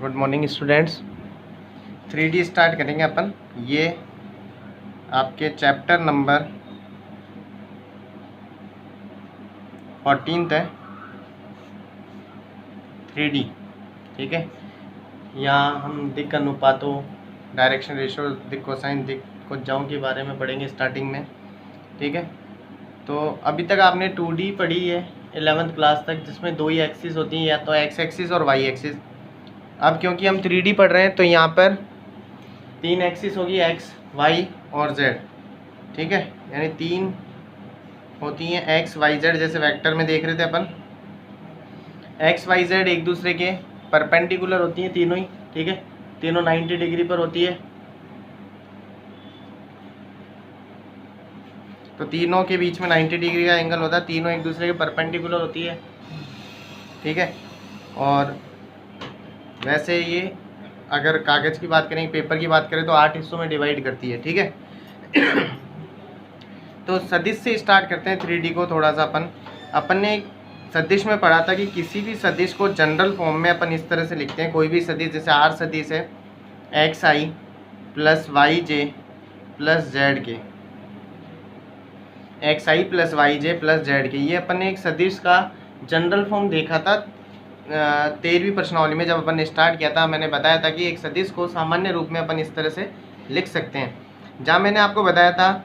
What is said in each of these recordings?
Good morning students. 3D start करेंगे अपन। ये आपके चैप्टर नंबर 14 है 3D। ठीक है, यहाँ हम दिक् अनुपातों, डायरेक्शन रेशो, दिक् कोसाइन, दिक् कोज्जाओं के बारे में पढ़ेंगे स्टार्टिंग में। ठीक है, तो अभी तक आपने 2D पढ़ी है 11th क्लास तक, जिसमें दो ही एक्सिस होती हैं, या तो एक्स एक्सिस और वाई एक्सिस। अब क्योंकि हम 3D पढ़ रहे हैं तो यहाँ पर 3 एक्सिस होगी, एक्स, वाई और जेड। ठीक है, यानी 3 होती हैं एक्स, वाई, जेड, जैसे वेक्टर में देख रहे थे अपन। एक्स, वाई, जेड एक दूसरे के परपेंडिकुलर होती हैं तीनों ही। ठीक है, तीनों 90 डिग्री पर होती है, तो तीनों के बीच में 90 डिग्री का एंगल होता है, तीनों एक दूसरे के परपेंडिकुलर होती है। ठीक है, और वैसे ये अगर कागज़ की बात करें, पेपर की बात करें, तो 8 हिस्सों में डिवाइड करती है। ठीक है, तो सदिश से स्टार्ट करते हैं 3D को थोड़ा सा। अपन ने एक सदिश में पढ़ा था कि किसी भी सदिश को जनरल फॉर्म में अपन इस तरह से लिखते हैं। कोई भी सदिश, जैसे आर सदिश है एक्स आई प्लस वाई जे प्लस जेड के, एक्स आई प्लस वाई जे प्लस जेड के, ये अपन ने एक सदिश का जनरल फॉर्म देखा था 13वीं प्रश्नावली में। जब अपन ने स्टार्ट किया था, मैंने बताया था कि एक सदिश को सामान्य रूप में अपन इस तरह से लिख सकते हैं। जहाँ मैंने आपको बताया था,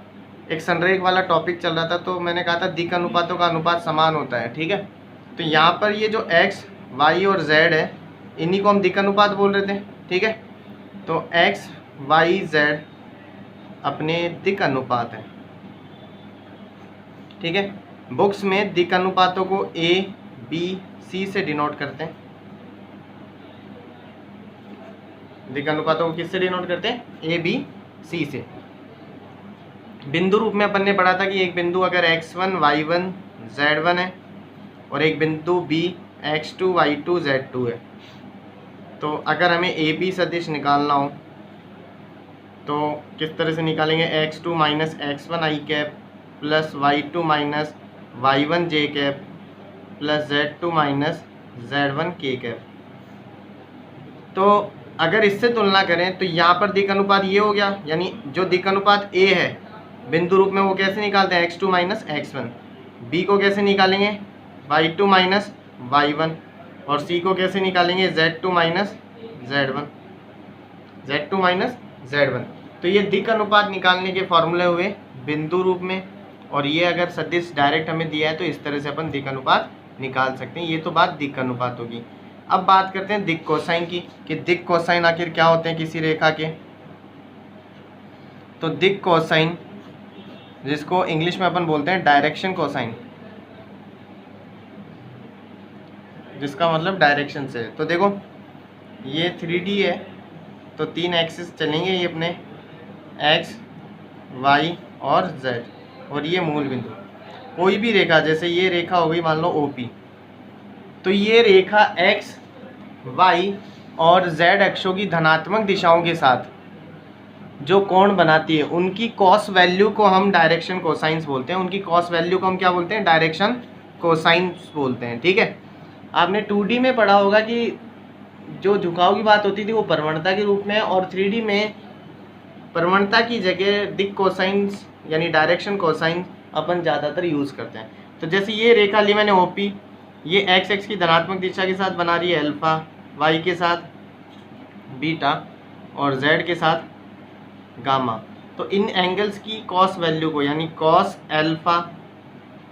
एक संरेख वाला टॉपिक चल रहा था, तो मैंने कहा था दिक् अनुपातों का अनुपात समान होता है। ठीक है, तो यहाँ पर ये जो एक्स, वाई और जेड है, इन्हीं को हम दिक् अनुपात बोल रहे थे। ठीक है, तो एक्स, वाई, जेड अपने दिक् अनुपात है। ठीक है, बुक्स में दिक् अनुपातों को ए, बी, सी से डिनोट करते हैं। दिक् अनुपातों को किससे डिनोट करते हैं? ए, बी, सी से। बिंदु रूप में अपन ने पढ़ा था कि एक बिंदु अगर x1, y1, z1 है, और एक बिंदु b x2, y2, z2 है, तो अगर हमें ए बी सदिश निकालना हो तो किस तरह से निकालेंगे? x2 minus x1 I cap plus y2 minus y1 J cap plus z2 minus z1 के कैप। तो अगर इससे तुलना करें तो यहाँ पर दिक् अनुपात ये हो गया, यानी जो दिक् अनुपात a है बिंदु रूप में, वो कैसे निकालते हैं? x2 minus x1। b को कैसे निकालेंगे? y2 minus y1। और c को कैसे निकालेंगे? z2 minus z1, z2 minus z1। तो ये दिक् अनुपात निकालने के फॉर्मूले हुए बिंदु रूप में, और ये अगर सदिश डायरेक्ट हमें दिया है तो इस तरह से अपन दिक् अनुपात निकाल सकते हैं। ये तो बात दिक् अनुपात होगी। अब बात करते हैं दिक् कोसाइन की, कि दिक् कोसाइन आखिर क्या होते हैं किसी रेखा के। तो दिक् कोसाइन, जिसको इंग्लिश में अपन बोलते हैं डायरेक्शन कोसाइन, जिसका मतलब डायरेक्शन से। तो देखो ये 3D है, तो 3 एक्सिस चलेंगे ये अपने, एक्स, वाई और जेड, और ये मूल बिंदु। कोई भी रेखा, जैसे ये रेखा हो गई मान लो ओपी, तो ये रेखा एक्स, वाई और जेड अक्षों की धनात्मक दिशाओं के साथ जो कोण बनाती है, उनकी कॉस वैल्यू को हम डायरेक्शन कोसाइंस बोलते हैं। उनकी कॉस वैल्यू को हम क्या बोलते हैं? डायरेक्शन कोसाइंस बोलते हैं। ठीक है, आपने 2D में पढ़ा होगा कि जो झुकाव की बात होती थी वो प्रवणता के रूप में, और 3D में प्रवणता की जगह दिक् कोसाइंस यानी डायरेक्शन कोसाइंस अपन ज़्यादातर यूज़ करते हैं। तो जैसे ये रेखा ली मैंने ओपी, ये एक्स एक्स की धनात्मक दिशा के साथ बना रही है अल्फा, वाई के साथ बीटा और जेड के साथ गामा। तो इन एंगल्स की कॉस वैल्यू को, यानी कॉस अल्फा,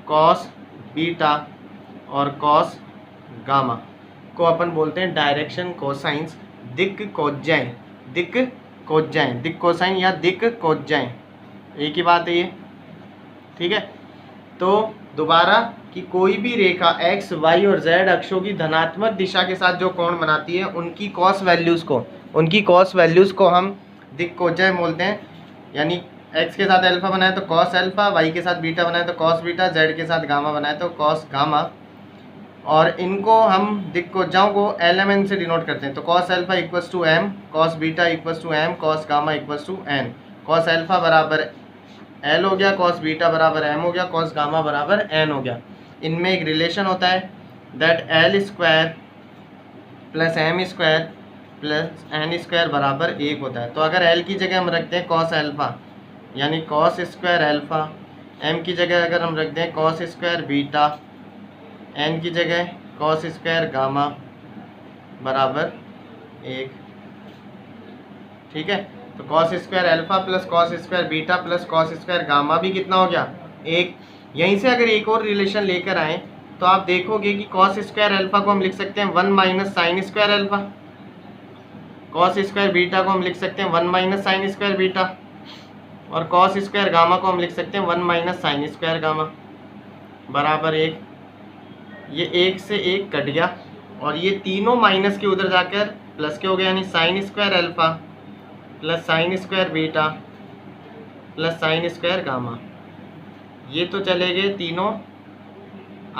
कॉस बीटा और कॉस गामा को अपन बोलते हैं डायरेक्शन कोसाइंस, दिक् कोज्जाएं, दिक् कोज्जाएं, दिक् कोसाइन या दिक् कोज्जाएं, एक ही बात है ये। ठीक है, तो दोबारा कि कोई भी रेखा एक्स, वाई और जेड अक्षों की धनात्मक दिशा के साथ जो कोण बनाती है, उनकी कॉस वैल्यूज़ को हम दिक् कोज्जाएं बोलते हैं। यानी एक्स के साथ अल्फा बनाए तो कॉस अल्फा, वाई के साथ बीटा बनाए तो कॉस बीटा, जेड के साथ गामा बनाए तो कॉस गामा, और इनको हम दिक् कोज्जाओं को LMN से डिनोट करते हैं। तो cos alpha equals to M, cos beta equals to M, cos gamma equals to N. Cos alpha बराबर L हो गया, कॉस बीटा बराबर M हो गया, कॉस गामा बराबर N हो गया। इनमें एक रिलेशन होता है that L² plus M² plus N square बराबर 1 होता है। तो अगर एल की जगह हम रखते हैं कॉस अल्फ़ा यानी कॉस स्क्वायर अल्फ़ा, एम की जगह अगर हम रखते हैं कॉस स्क्वायर बीटा, एन की जगह कॉस स्क्वायर गामा बराबर 1। ठीक है, तो cos square alpha plus cos square beta plus cos square gamma भी कितना हो गया 1। यहीं से अगर एक और रिलेशन लेकर आए तो आप देखोगे कि कॉस स्क्वायर अल्फ़ा को हम लिख सकते हैं 1 minus sine square alpha, cos square beta को हम लिख सकते हैं 1 माइनस साइन स्क्वायर बीटा, और कॉस स्क्वायर गामा को हम लिख सकते हैं 1 माइनस साइन स्क्वायर गामा बराबर 1। ये 1 से 1 कट गया और ये तीनों माइनस के उधर जाकर प्लस के हो गए, यानी sine square alpha plus sine square beta plus sine square gamma. ये तो चले गए तीनों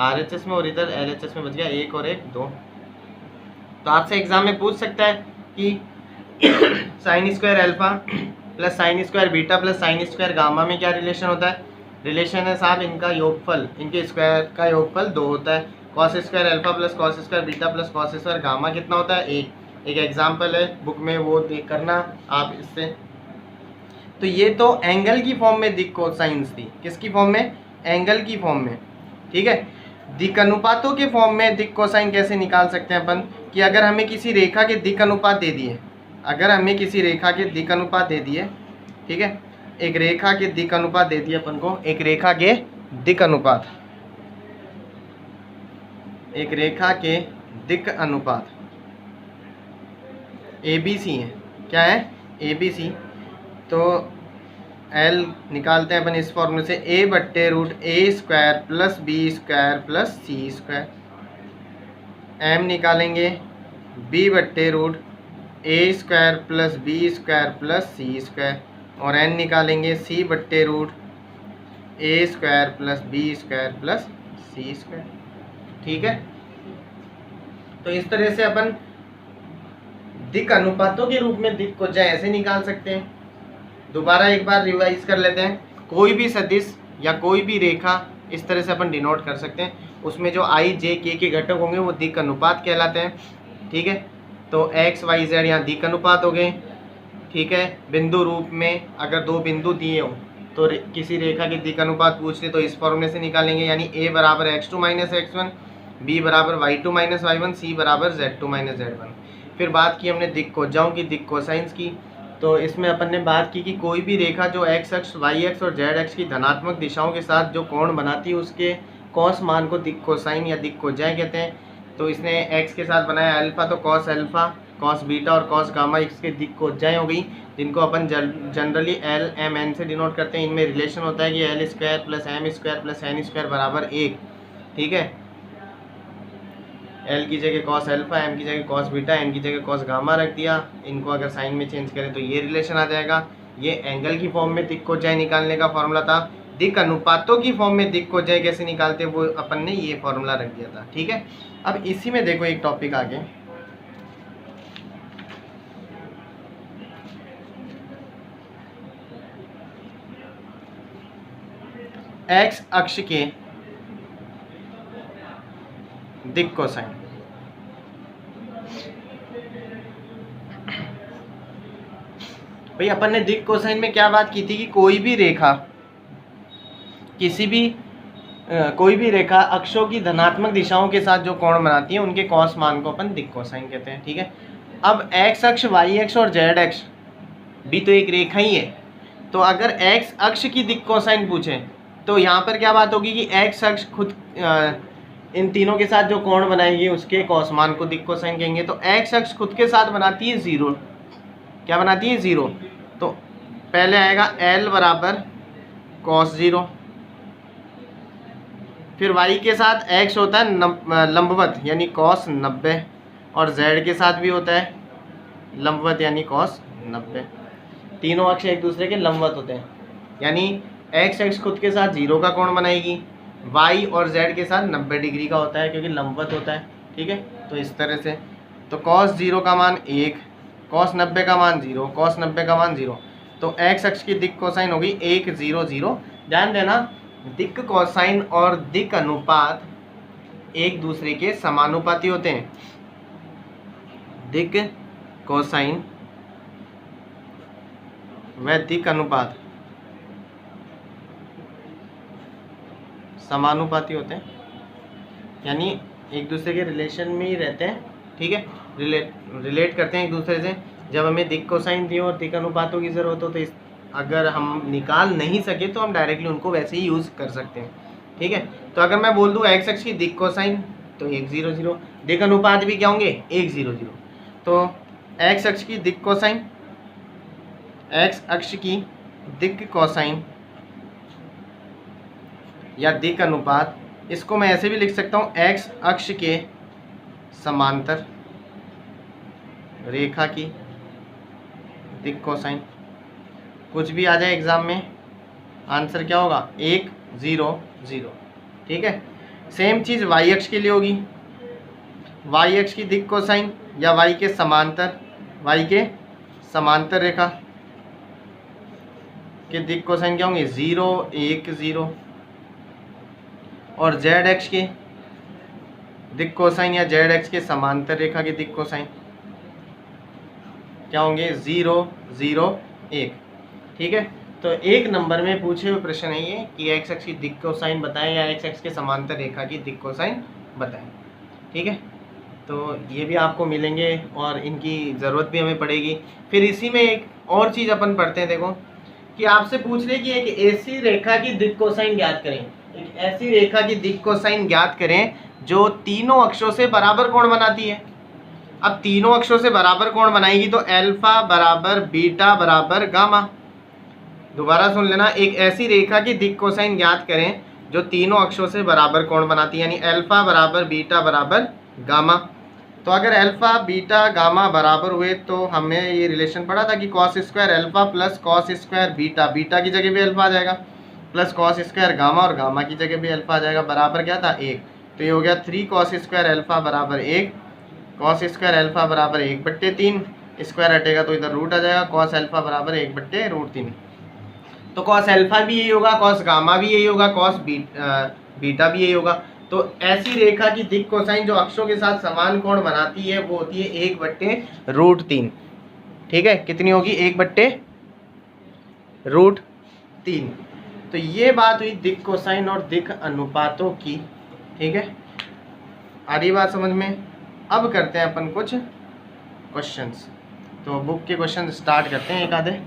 RHS में और इधर LHS में बच गया 1 और 1 2। तो आपसे एग्जाम में पूछ सकता है कि sine square alpha plus sine square beta plus sine square gamma में क्या रिलेशन होता है। रिलेशन है साहब इनका योगफल, इनके स्क्वायर का योगफल 2 होता है। Cos square alpha plus cos square beta plus cos square gamma कितना होता है 1। एक एग्जाम्पल है बुक में, वो देख करना आप इससे। तो ये तो एंगल की फॉर्म में दिक कोसाइंस थी, किसकी फॉर्म में, एंगल की फॉर्म में। ठीक है, दिक अनुपातों के फॉर्म में दिक कोसाइन कैसे निकाल सकते हैं अपन, कि अगर हमें किसी रेखा के दिक अनुपात दे दिए, अगर हमें किसी रेखा के दिक अनुपात दे दिए, ठीक है, एक रेखा के दिक अनुपात दे दिए अपन को, एक रेखा के दिक अनुपात, एक रेखा के दिक अनुपात ABC है, क्या है ABC। तो L निकालते हैं अपन इस फॉर्मूले से, A/√A² plus B² plus C²। M निकालेंगे B/√A² plus B² plus C², और N निकालेंगे C/√A² plus B² plus C²। ठीक है, तो इस तरह से अपन दिक अनुपातों के रूप में दिक को जो ऐसे निकाल सकते हैं। दोबारा एक बार रिवाइज कर लेते हैं। कोई भी सदिश या कोई भी रेखा इस तरह से अपन डिनोट कर सकते हैं, उसमें जो I J K के घटक होंगे वो दिक अनुपात कहलाते हैं। ठीक है, तो X Y Z यहाँ दिक अनुपात हो गए। ठीक है, बिंदु रूप में अगर दो बिंदु दिए हो तो किसी रेखा के दिक अनुपात पूछते तो इस फॉर्मूले से निकालेंगे, यानी A बराबर x2 माइनस x1, B बराबर y2 माइनस y1, C बराबर z2 माइनस z1। फिर बात की हमने दिक कोजाओं की, दिक कोसाइंस की। तो इसमें अपन ने बात की कि कोई भी रेखा जो x अक्ष, y अक्ष और z अक्ष की धनात्मक दिशाओं के साथ जो कोण बनाती है उसके कॉस मान को दिक कोसाइन या दिक कोजाएं कहते हैं। तो इसने x के साथ बनाया अल्फा, तो कॉस अल्फा, कॉस बीटा और कॉस गामा इसके दिक कोजाएं हो गई, जिनको अपन जनरली L M N से डिनोट करते हैं। इनमें रिलेशन होता है कि L² plus M² plus N² बराबर 1। ठीक है, L की जगह कॉस अल्फा, M की जगह कॉस बीटा, N की जगह कॉस गामा रख दिया। इनको अगर साइन में चेंज करें तो ये रिलेशन आ जाएगा। ये एंगल की फॉर्म में दिक कोजाएं निकालने का फॉर्मूला था। दिक अनुपातों की फॉर्म में दिक कोजाएं कैसे निकालते वो अपन ने ये फॉर्मूला रख दिया था। ठीक है, अब इसी में देखो एक टॉपिक आगे, एक्स अक्ष के दिक कोसाइन। भाई अपन ने दिक कोसाइन में क्या बात की थी कि कोई भी रेखा, किसी भी कोई भी रेखा अक्षों की धनात्मक दिशाओं के साथ जो कोण बनाती है उनके कॉस मान को अपन दिक कोसाइन कहते हैं। ठीक है, अब एक्स अक्ष, वाई अक्ष और जेड अक्ष भी तो एक रेखा ही है। तो अगर एक्स अक्ष की दिक कोसाइन पूछे तो यहाँ पर क्या बात होगी कि एक्स अक्ष खुद इन तीनों के साथ जो कोण बनाएगी उसके कॉस मान को दिक कोसाइन कहेंगे। तो एक्स अक्ष खुद के साथ बनाती है 0, क्या बनाती है 0। तो पहले आएगा L बराबर कॉस 0, फिर y के साथ x होता है लंबवत यानी कॉस 90, और z के साथ भी होता है लंबवत यानी कॉस 90। तीनों अक्ष एक दूसरे के लंबवत होते हैं, यानी x अक्ष खुद के साथ 0 का कोण बनाएगी, y और z के साथ 90 डिग्री का होता है क्योंकि लंबवत होता है। ठीक है, तो इस तरह से तो कॉस 0 का मान 1, कॉस 90 का मान 0, कॉस 90 का मान 0। तो x अक्ष की दिक कोसाइन होगी 1 0 0। ध्यान देना, दिक कोसाइन और दिक अनुपात एक दूसरे के समानुपाती होते हैं। दिक कोसाइन व दिक् अनुपात समानुपाती होते हैं, यानी एक दूसरे के रिलेशन में ही रहते हैं, ठीक है, रिलेट करते हैं एक दूसरे से। जब हमें दिक् कोसाइन दी और दिक् अनुपातों की ज़रूरत हो तो अगर हम निकाल नहीं सके तो हम डायरेक्टली उनको वैसे ही यूज़ कर सकते हैं, ठीक है। तो अगर मैं बोल दूँ एक्स अक्ष की दिक् कोसाइन तो 1 0 0, दिक् अनुपात भी क्या होंगे 1 0 0। तो एक्स अक्ष की दिक् कोसाइन, एक्स अक्ष की दिक् कोसाइन या दिक् अनुपात, इसको मैं ऐसे भी लिख सकता हूँ एक्स अक्ष के समांतर रेखा की दिक् कोसाइन। कुछ भी आ जाए एग्जाम में आंसर क्या होगा 1 0 0, ठीक है। सेम चीज़ वाई अक्ष के लिए होगी, वाई अक्ष की दिक् कोसाइन या वाई के समांतर रेखा के दिक् कोसाइन क्या होंगे 0 1 0। और जेड एक्स के दिक् कोसाइन या जेड एक्स के समांतर रेखा के दिक् कोसाइन क्या होंगे 0 0 1, ठीक है। तो एक नंबर में पूछे हुए प्रश्न है ये कि एक्स एक्स की दिक् कोसाइन बताएं या एक्स एक्स के समांतर रेखा की दिक् कोसाइन बताएं, ठीक है। तो ये भी आपको मिलेंगे और इनकी ज़रूरत भी हमें पड़ेगी। फिर इसी में एक और चीज़ अपन पढ़ते हैं, देखो कि आपसे पूछ ले कि एक ऐसी रेखा की दिक् कोसाइन ज्ञात करें, एक ऐसी रेखा की दिक् कोसाइन ज्ञात करें जो तीनों अक्षों से बराबर कोण बनाती है। अब तीनों अक्षों से बराबर कोण बनाएगी तो अल्फा बराबर बीटा बराबर गामा। दोबारा सुन लेना, एक ऐसी रेखा की दिक् कोसाइन ज्ञात करें जो तीनों अक्षों से बराबर कोण बनाती है, यानी अल्फा बराबर बीटा बराबर गामा। तो अगर अल्फा बीटा गामा बराबर हुए तो हमें ये रिलेशन पढ़ा था कि cos square alpha plus cos square beta, beta की जगह भी अल्फा आ जाएगा, प्लस कॉस स्क्वायर गामा और गामा की जगह भी अल्फा आ जाएगा, बराबर क्या था 1। तो ये हो गया 3 कॉस स्क्वायर अल्फा बराबर 1, कॉस स्क्वायर अल्फा बराबर 1/3, स्क्वायर हटेगा तो इधर रूट आ जाएगा, कॉस अल्फा बराबर 1/√3। तो कॉस अल्फा भी यही होगा, कॉस गामा भी यही होगा, कॉस बीटा भी यही होगा। तो ऐसी रेखा की दिक् कोसाइन जो अक्षों के साथ समान कोण बनाती है वो होती है 1/√3, ठीक है। कितनी होगी 1/√3। तो ये बात हुई दिक् कोसाइन और दिक् अनुपातों की, ठीक है। आ रही बात समझ में। अब करते हैं अपन कुछ क्वेश्चंस, तो बुक के क्वेश्चन स्टार्ट करते हैं एक आधे।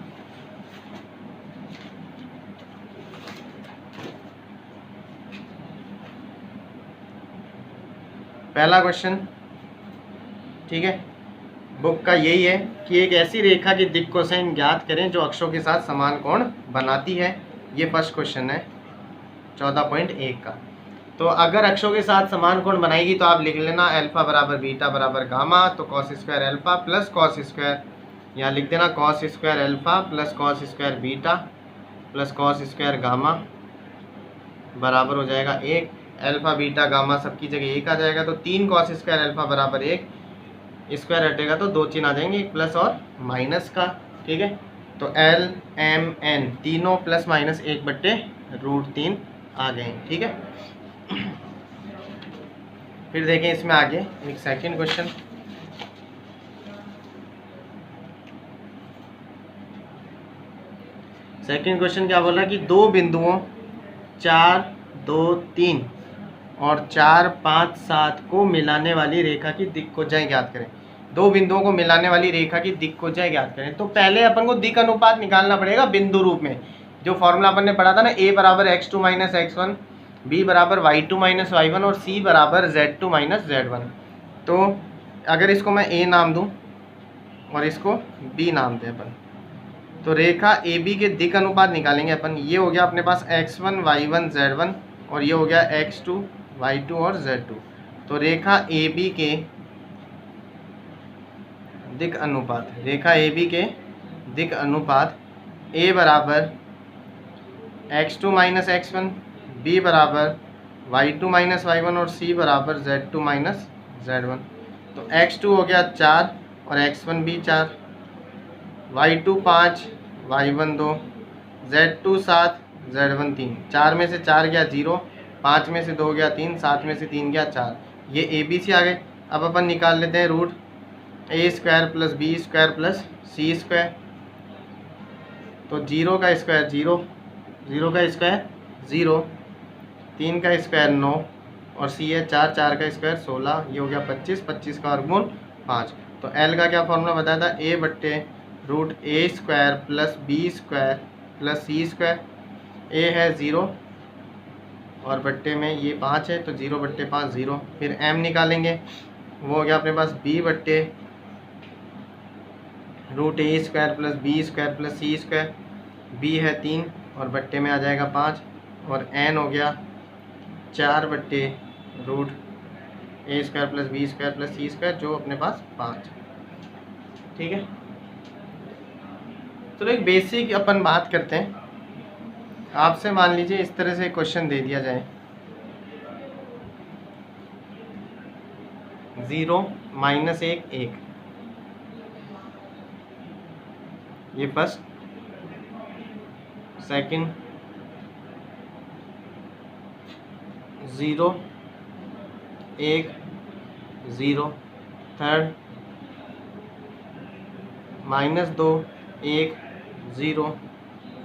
पहला क्वेश्चन, ठीक है, बुक का यही है कि एक ऐसी रेखा की दिक् कोसाइन ज्ञात करें जो अक्षों के साथ समान कोण बनाती है। ये फर्स्ट क्वेश्चन है 14.1 का। तो अगर अक्षों के साथ समान कोण बनाएगी तो आप लिख लेना अल्फा बराबर बीटा बराबर गामा, तो cos square alpha plus cos square, यहाँ लिख देना cos square alpha plus cos square beta plus cos square gamma बराबर हो जाएगा 1। अल्फा बीटा गामा सबकी जगह 1 आ जाएगा, तो 3 कॉस स्क्वायर अल्फा बराबर 1, स्क्वायर हटेगा तो 2 चिन्ह आ जाएंगे, प्लस और माइनस का, ठीक है। तो L M N तीनों प्लस माइनस 1/√3 आ गए, ठीक है। फिर देखें इसमें आगे एक सेकंड क्वेश्चन, सेकंड क्वेश्चन क्या बोला कि दो बिंदुओं 4 2 3 और 4 5 7 को मिलाने वाली रेखा की दिक् कोसाइन ज्ञात करें। दो बिंदुओं को मिलाने वाली रेखा की दिक् कोसाइन ज्ञात करें। तो पहले अपन को दिक् अनुपात निकालना पड़ेगा बिंदु रूप में, जो फॉर्मूला अपन ने पढ़ा था ना, a बराबर x2 माइनस x1, b बराबर y2 माइनस y1 और c बराबर z2 माइनस z1। तो अगर इसको मैं a नाम दूं और इसको b नाम दें अपन, तो रेखा ए बी के दिक् अनुपात निकालेंगे अपन। ये हो गया अपने पास x1 y1 z1 और ये हो गया x2 y2 और z2। तो रेखा ए बी के दिक् अनुपात, रेखा ए बी के दिक् अनुपात a बराबर x2 माइनस x1, b बराबर y2 माइनस y1 और c बराबर z2 माइनस z1। तो x2 हो गया 4 और x1 भी 4, y2 5, y1 2, z2 7, z1 3। 4 में से 4 गया 0, 5 में से 2 गया 3, 7 में से 3 गया 4। ये ए बी सी आ गए। अब अपन निकाल लेते हैं root. A square plus B square plus C square. तो 0 का स्क्वायर 0, 0 का स्क्वायर 0, 3 का स्क्वायर 9 और सी है 4, 4 का स्क्वायर 16, ये हो गया 25, 25 का वर्गमूल 5। तो एल का क्या फॉर्मूला बताया था, ए बट्टे root A square plus B square plus C square. A है 0 और बट्टे में ये 5 है, तो 0 बट्टे 5 0। फिर एम निकालेंगे, वो हो गया अपने पास बी बट्टे root A square plus B square plus C square. B है 3 और बट्टे में आ जाएगा 5 और एन हो गया 4 बट्टे root A square plus B square plus C square, जो अपने पास 5। ठीक है, चलो एक बेसिक अपन बात करते हैं। आपसे मान लीजिए इस तरह से क्वेश्चन दे दिया जाए, 0 -1 1, ये फर्स्ट, सेकंड 0 1 0, थर्ड -2 1 0,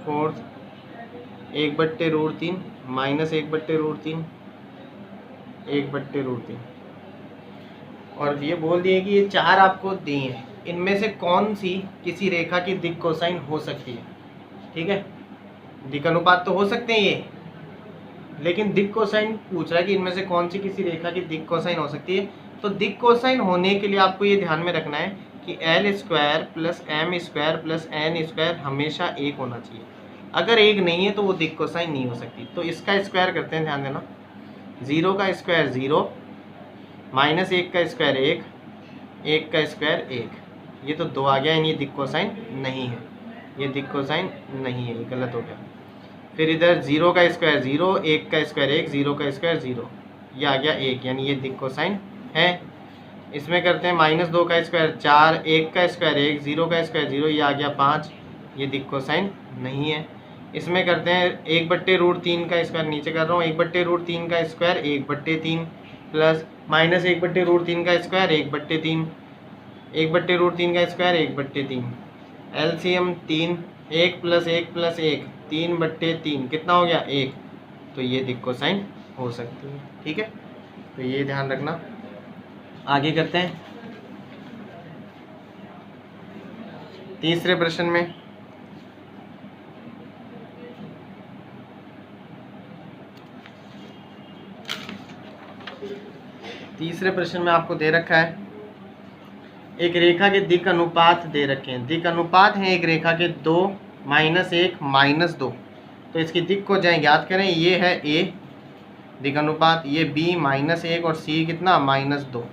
फोर्थ 1 बट्टे रूट 3 -1 बट्टे रूट 3 1 बट्टे रूट 3। और ये बोल दिए कि ये 4 आपको दिए हैं, इनमें से कौन सी किसी रेखा की दिक् कोसाइन हो सकती है। ठीक है, दिक् अनुपात तो हो सकते हैं ये, लेकिन दिक् कोसाइन पूछ रहा है कि इनमें से कौन सी किसी रेखा की दिक् कोसाइन हो सकती है। तो दिक् कोसाइन होने के लिए आपको ये ध्यान में रखना है कि L square plus M square plus N square हमेशा 1 होना चाहिए। अगर 1 नहीं है तो वो दिक् कोसाइन नहीं हो सकती। तो इसका स्क्वायर करते हैं, ध्यान देना, 0 का स्क्वायर 0, -1 का स्क्वायर 1, 1 का स्क्वायर 1, ये तो 2 आ गया, यानी ये दिक् कोसाइन नहीं है, ये दिक् कोसाइन नहीं है, ये गलत हो गया। फिर इधर 0 का स्क्वायर 0, 1 का स्क्वायर 1, 0 का स्क्वायर 0, ये आ गया 1, यानी ये दिक् कोसाइन है। इसमें करते हैं -2 का स्क्वायर 4, 1 का स्क्वायर 1, 0 का स्क्वायर 0, ये आ गया 5, ये दिक् कोसाइन नहीं है। इसमें करते हैं 1 बट्टे रूट 3 का स्क्वायर, नीचे कर रहा हूँ, 1 बट्टे रूट 3 का स्क्वायर 1 बट्टे 3 प्लस -1 बट्टे रूट 3 का स्क्वायर 1 बट्टे 3, 1 बट्टे रूट 3 का स्क्वायर 1 बट्टे 3, एलसीएम 3, 1 प्लस 1 प्लस 1 3 बट्टे 3, कितना हो गया 1। तो ये दिक् कोसाइन हो सकती है। ठीक है, तो ये ध्यान रखना। आगे करते हैं तीसरे प्रश्न में। तीसरे प्रश्न में आपको दे रखा है एक रेखा के दिक् अनुपात दे रखे हैं। दिक् अनुपात है एक रेखा के 2, -1 -2। तो इसकी दिक् को जाए ज्ञात करें, ये है A दिक् अनुपात, ये B -1 और C कितना -2।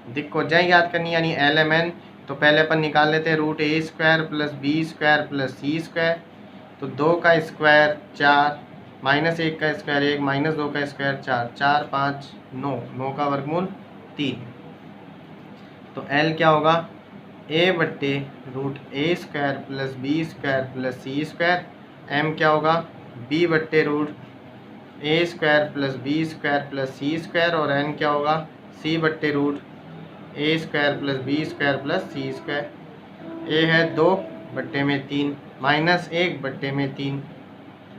दिक् को जाए ज्ञात करनी, यानी LMN। तो पहले अपन निकाल लेते हैं root A square plus B square plus C square. तो 2 का स्क्वायर 4, -1 का स्क्वायर 1, -2 का स्क्वायर 4, 4 5 9, 9 का वर्गमूल 3। तो L क्या होगा, a बट्टे root A square plus B square plus C square. M क्या होगा, b बट्टे root A square plus B square plus C square. और n क्या होगा, c बट्टे root A square plus B square plus C square. a है 2 बट्टे में 3, -1 बट्टे में 3,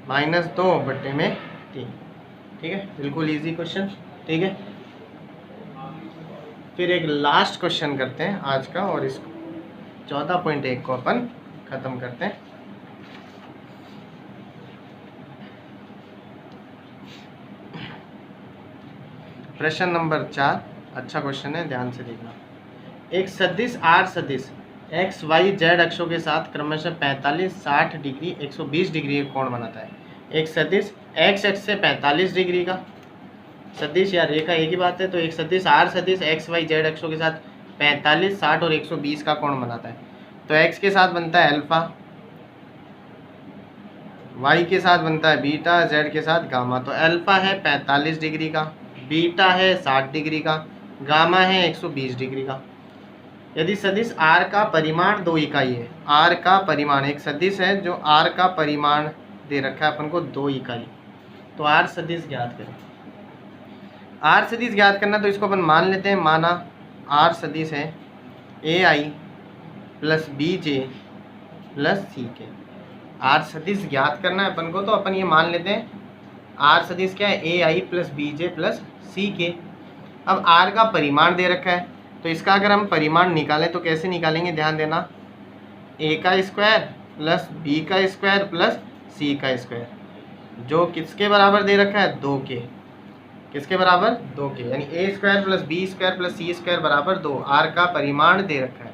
-2 बट्टे में 3। ठीक है, बिल्कुल इजी क्वेश्चन। ठीक है, फिर एक लास्ट क्वेश्चन करते हैं आज का, और इस 14.1 को अपन ख़त्म करते हैं। प्रश्न नंबर 4, अच्छा क्वेश्चन है, ध्यान से देखना। एक सदिश आर सदिश एक्स वाई जेड अक्षों के साथ क्रमशः 45, 60 डिग्री 120 डिग्री का कोण बनाता है। एक सदिश एक्स एक्स से 45 डिग्री का सदिश या रेखा एक ही बात है। तो एक सदिश आर सदिश एक्स वाई जेड अक्षों के साथ 45, 60 और 120 का कोण बनाता है। तो एक्स के साथ बनता है अल्फा, वाई के साथ बनता है बीटा, जेड के साथ गामा। तो अल्फा है 45 डिग्री का, बीटा है 60 डिग्री का, गामा है 120 डिग्री का। यदि सदिश आर का परिमाण 2 इकाई है, आर का परिमाण, एक सदिश है जो आर का परिमाण दे रखा है अपन को 2 इकाई, तो आर सदिश ज्ञात करें। आर सदिश ज्ञात करना, तो इसको अपन मान लेते हैं, माना आर सदिश है ए आई प्लस बी जे प्लस सी के। आर सदिश ज्ञात करना है अपन को, तो अपन ये मान लेते हैं आर सदिश क्या है, ए आई प्लस बी जे प्लस सी के। अब आर का परिमाण दे रखा है, तो इसका अगर हम परिमाण निकालें तो कैसे निकालेंगे, ध्यान देना, ए का स्क्वायर प्लस बी का स्क्वायर प्लस सी का स्क्वायर, जो किसके बराबर दे रखा है, 2 के। किसके बराबर, 2 के, यानी A square plus B square plus C square बराबर 2। आर का परिमाण दे रखा है।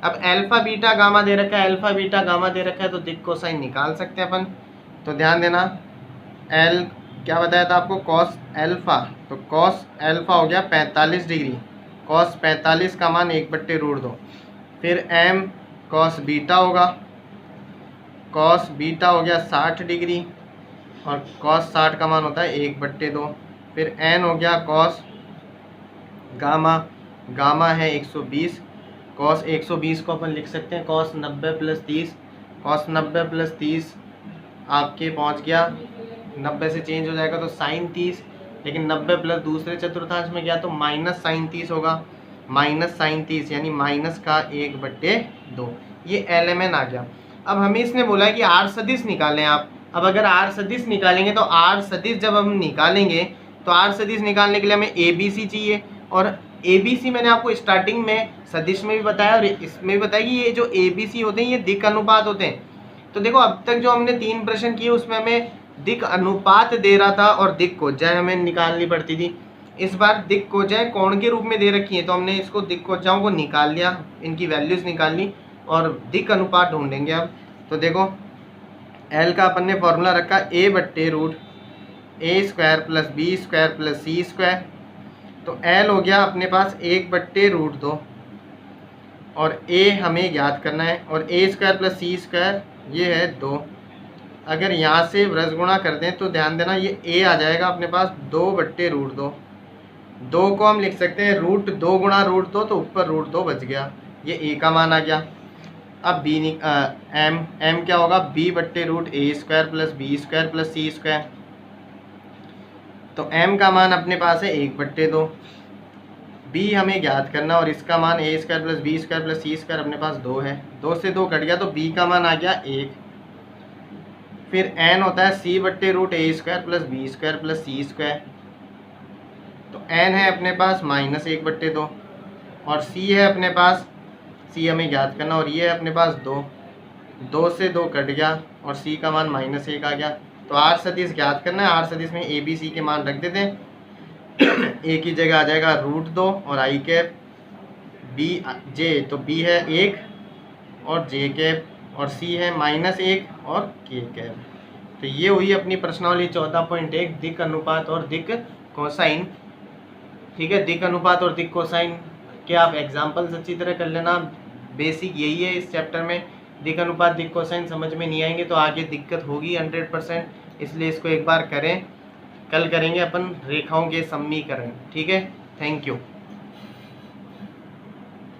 अब अल्फा बीटा गामा दे रखा है, अल्फा बीटा गामा दे रखा है, तो दिक् कोसाइन निकाल सकते हैं अपन। तो ध्यान देना, एल क्या बताया था आपको, कॉस अल्फा, तो कॉस अल्फा हो गया 45 डिग्री, कॉस 45 का मान 1/√2। फिर एम कॉस बीटा होगा, कॉस बीटा हो गया 60 डिग्री, और कॉस 60 का मान होता है 1/2। फिर एन हो गया कॉस गामा, गामा है 120, कॉस 120 को अपन लिख सकते हैं कॉस 90 प्लस 30, कॉस 90 प्लस 30 आपके पहुंच गया 90 से चेंज हो जाएगा तो साइन 30, लेकिन 90 प्लस दूसरे चतुर्थांश में गया तो माइनस साइन 30 होगा, माइनस साइन 30 यानी माइनस का 1/2। ये LMN आ गया। अब हमें इसने बोला है कि आर सदिश निकालें आप। अब अगर आर सदिश निकालेंगे तो आर सदिश जब हम निकालेंगे तो आर सदिश निकालने के लिए हमें ABC चाहिए, और ABC मैंने आपको स्टार्टिंग में सदिश में भी बताया और इसमें भी बताया कि ये जो ABC होते हैं ये दिक् अनुपात होते हैं। तो देखो अब तक जो हमने 3 प्रश्न किए उसमें हमें दिक् अनुपात दे रहा था और दिक् कोज्जाएं हमें निकालनी पड़ती थी। इस बार दिक् कोज्जाएं कोण के रूप में दे रखी है, तो हमने इसको दिक् कोज्जाओं को निकाल लिया, इनकी वैल्यूज़ निकाल ली और दिक् अनुपात ढूंढेंगे अब। तो देखो L का अपन ने फॉर्मूला रखा A/√A square plus B square plus C square, तो L हो गया अपने पास 1/√2 और A हमें ज्ञात करना है, और A square plus C square ये है 2। अगर यहाँ से व्रज गुणा कर दें तो ध्यान देना ये A आ जाएगा अपने पास 2/√2। 2 को हम लिख सकते हैं √2 गुणा √2, तो ऊपर √2 बच गया, ये A का मान आ गया। अब M क्या होगा, B/√A square plus B square plus C square, तो M का मान अपने पास है 1/2। B हमें ज्ञात करना और इसका मान A square plus B square plus C square अपने पास 2 है, 2 से 2 कट गया तो B का मान आ गया 1। फिर N होता है C/√A square plus B square plus C square, तो N है अपने पास -1/2 और C है अपने पास, C हमें ज्ञात करना और ये है अपने पास 2, 2 से 2 कट गया और C का मान -1 आ गया। तो आर सदिश ज्ञात करना है, आर सदिश में ABC के मान रख देते हैं। A की जगह आ जाएगा √2 और I कैप, B J तो B है 1 और J कैप, और C है -1 और K कैप। तो ये हुई अपनी प्रश्नावली 14.1 दिक् अनुपात और दिक् कोसाइन। ठीक है, दिक् अनुपात और दिक् कोसाइन के आप एग्जाम्पल्स अच्छी तरह कर लेना, बेसिक यही है इस चैप्टर में। दिक् अनुपात दिक् कोसाइन समझ में नहीं आएंगे तो आगे दिक्कत होगी 100%, इसलिए इसको एक बार करें। कल करेंगे अपन रेखाओं के समीकरण। ठीक है, थैंक यू।